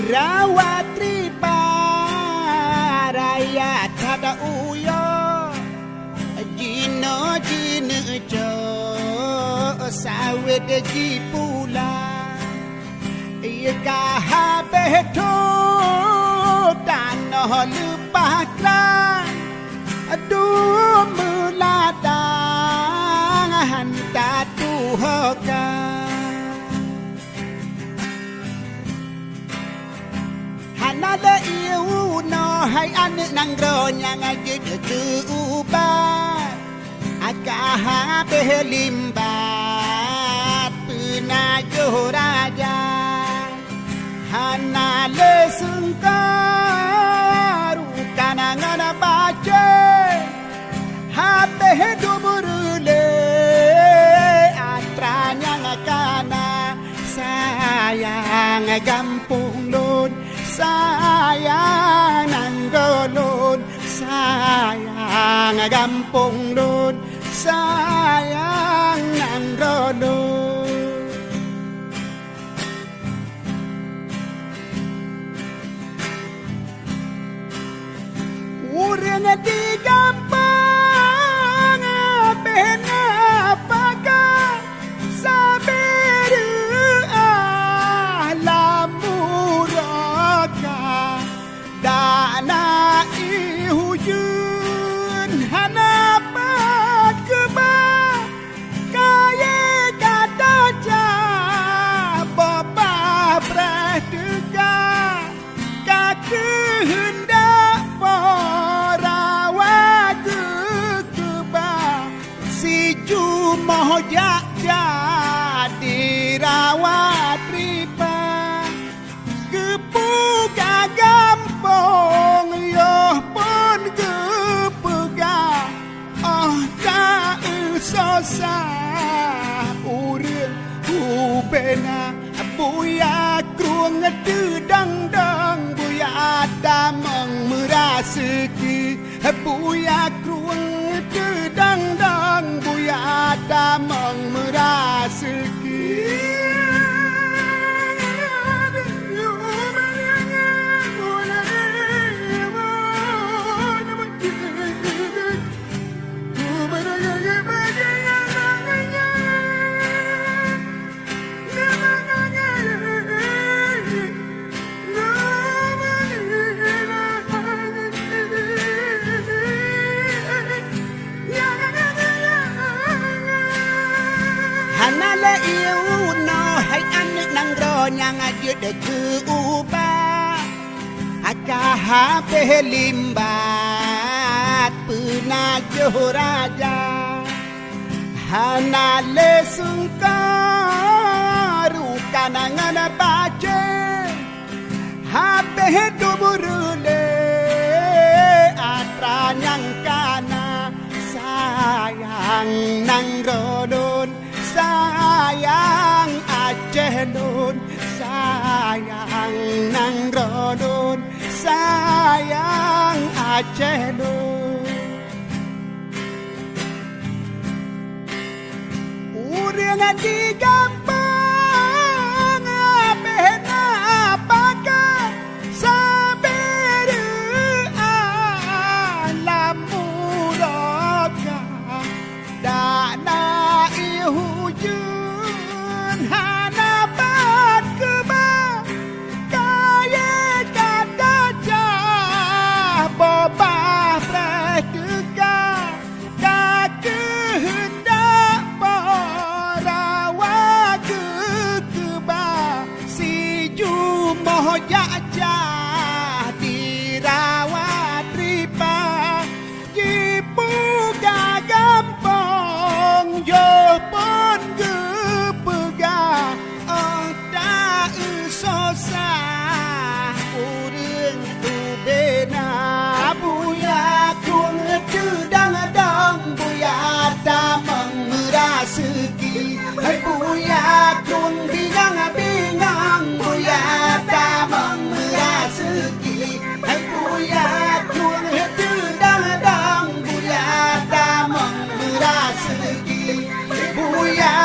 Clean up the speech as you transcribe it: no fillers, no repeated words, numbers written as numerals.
Rawatri paraya tada uyo Jino jino jo sawit jipula Ika beto tanah lepakran Aduh meladang hantar tuhokan Hanala iu no hai ane nangro nyang aje ke ubat Akah belimbat penajo raja Hanala sengkaru kanangan baca Habe dumurule atranya ngakana sayang gampung lun sayang nanggolon sayang gampung lun sayang nanggolon urang di gampang bena paga saberu alamuraka dana ihujun hanapat keba kaya kata bapa berdega kaki hendak porawat keba si jumoh jadi rawat riba kepuga gampong yoh pun kepuga oh tak usah uril ubena buya kruang dedang dang buya damang merasiki buya kruang dedang dang buya damang merasiki Hanala iu no hai ane nangro nyang aje de ke ubah Akah belimbat penajo raja Hanale sungkaru kanangan baca Habe duburule atranyang kana sayang nangrodon sayang Aceh Nun sayang nangrodon sayang Aceh Nun urang di gampang bena paga saberu alamuraka dana ihujun hanabat keba kaya kata boba berdega kaki hendak porawat segi Buya